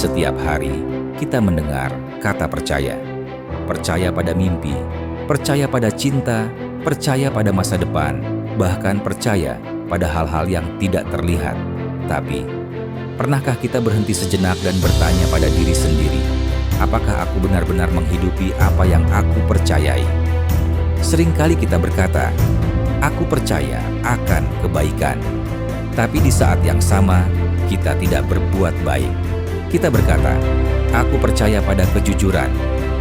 Setiap hari kita mendengar kata percaya. Percaya pada mimpi, percaya pada cinta, percaya pada masa depan, bahkan percaya pada hal-hal yang tidak terlihat. Tapi, pernahkah kita berhenti sejenak dan bertanya pada diri sendiri, apakah aku benar-benar menghidupi apa yang aku percayai? Seringkali kita berkata, aku percaya akan kebaikan. Tapi di saat yang sama, kita tidak berbuat baik. Kita berkata, aku percaya pada kejujuran.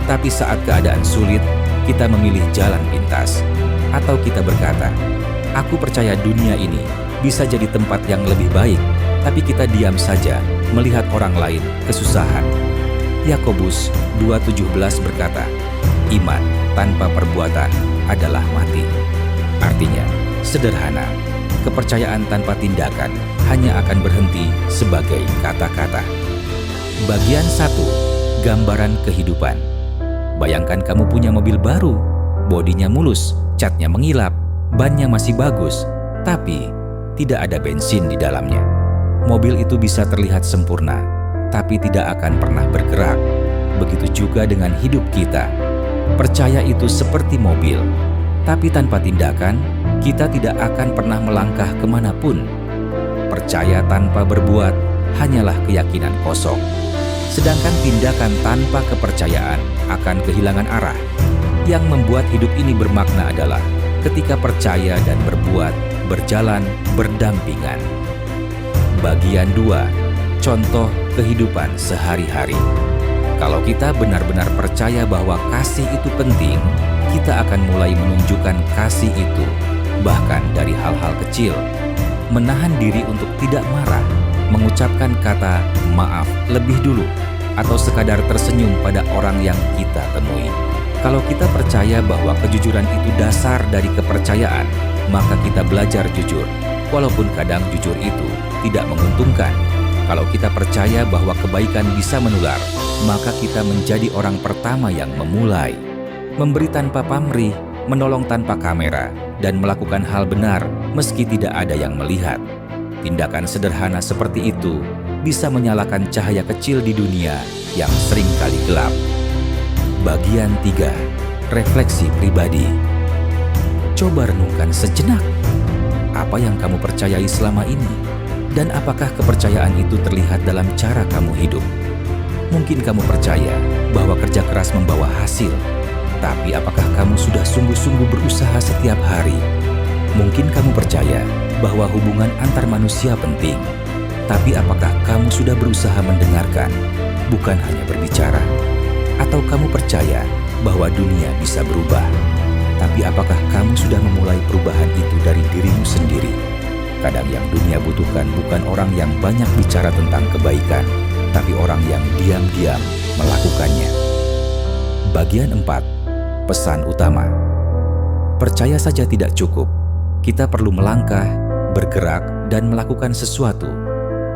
Tapi saat keadaan sulit, kita memilih jalan pintas. Atau kita berkata, aku percaya dunia ini bisa jadi tempat yang lebih baik. Tapi kita diam saja melihat orang lain kesusahan. Yakobus 2:17 berkata, iman tanpa perbuatan adalah mati. Artinya, sederhana, kepercayaan tanpa tindakan hanya akan berhenti sebagai kata-kata. Bagian 1. Gambaran kehidupan. Bayangkan kamu punya mobil baru, bodinya mulus, catnya mengilap, bannya masih bagus, tapi tidak ada bensin di dalamnya. Mobil itu bisa terlihat sempurna, tapi tidak akan pernah bergerak. Begitu juga dengan hidup kita. Percaya itu seperti mobil, tapi tanpa tindakan, kita tidak akan pernah melangkah kemanapun. Percaya tanpa berbuat hanyalah keyakinan kosong. Sedangkan tindakan tanpa kepercayaan akan kehilangan arah. Yang membuat hidup ini bermakna adalah ketika percaya dan berbuat berjalan berdampingan. Bagian 2. Contoh kehidupan sehari-hari. Kalau kita benar-benar percaya bahwa kasih itu penting, kita akan mulai menunjukkan kasih itu, bahkan dari hal-hal kecil. Menahan diri untuk tidak marah, mengucapkan kata maaf lebih dulu, atau sekadar tersenyum pada orang yang kita temui. Kalau kita percaya bahwa kejujuran itu dasar dari kepercayaan, maka kita belajar jujur, walaupun kadang jujur itu tidak menguntungkan. Kalau kita percaya bahwa kebaikan bisa menular, maka kita menjadi orang pertama yang memulai. Memberi tanpa pamrih, menolong tanpa kamera, dan melakukan hal benar meski tidak ada yang melihat. Tindakan sederhana seperti itu bisa menyalakan cahaya kecil di dunia yang seringkali gelap. Bagian 3. Refleksi pribadi. Coba renungkan sejenak. Apa yang kamu percayai selama ini? Dan apakah kepercayaan itu terlihat dalam cara kamu hidup? Mungkin kamu percaya bahwa kerja keras membawa hasil, tapi apakah kamu sudah sungguh-sungguh berusaha setiap hari? Mungkin kamu percaya bahwa hubungan antar manusia penting, tapi apakah kamu sudah berusaha mendengarkan, bukan hanya berbicara? Atau kamu percaya bahwa dunia bisa berubah, tapi apakah kamu sudah memulai perubahan itu dari dirimu sendiri? Kadang yang dunia butuhkan bukan orang yang banyak bicara tentang kebaikan, tapi orang yang diam-diam melakukannya. Bagian 4. Pesan utama. Percaya saja tidak cukup. Kita perlu melangkah, bergerak, dan melakukan sesuatu.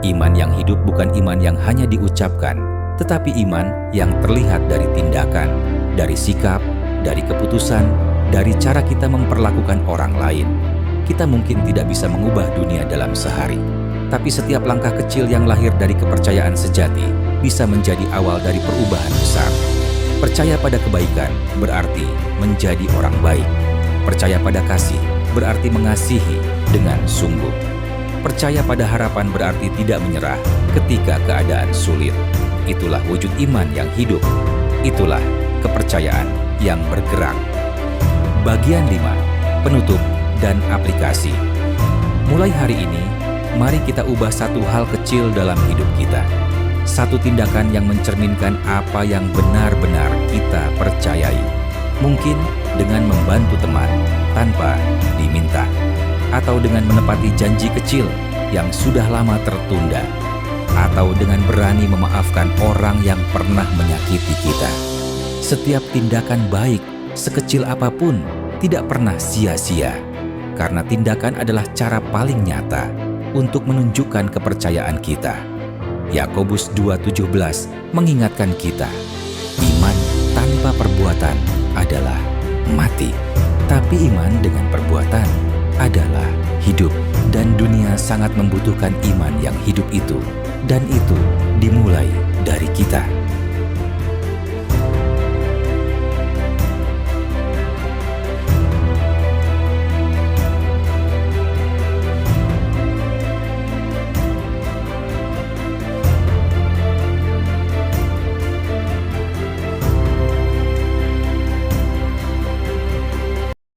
Iman yang hidup bukan iman yang hanya diucapkan, tetapi iman yang terlihat dari tindakan, dari sikap, dari keputusan, dari cara kita memperlakukan orang lain. Kita mungkin tidak bisa mengubah dunia dalam sehari, tapi setiap langkah kecil yang lahir dari kepercayaan sejati bisa menjadi awal dari perubahan besar. Percaya pada kebaikan berarti menjadi orang baik. Percaya pada kasih berarti mengasihi dengan sungguh. Percaya pada harapan berarti tidak menyerah ketika keadaan sulit. Itulah wujud iman yang hidup. Itulah kepercayaan yang bergerak. Bagian 5. Penutup dan aplikasi. Mulai hari ini, mari kita ubah satu hal kecil dalam hidup kita. Satu tindakan yang mencerminkan apa yang benar-benar kita percayai. Mungkin dengan membantu teman tanpa diminta, atau dengan menepati janji kecil yang sudah lama tertunda, atau dengan berani memaafkan orang yang pernah menyakiti kita. Setiap tindakan baik, sekecil apapun, tidak pernah sia-sia. Karena tindakan adalah cara paling nyata untuk menunjukkan kepercayaan kita. Yakobus 2:17 mengingatkan kita, iman tanpa perbuatan adalah mati, tapi iman dengan perbuatan adalah hidup. Dan dunia sangat membutuhkan iman yang hidup itu, dan itu dimulai dari kita.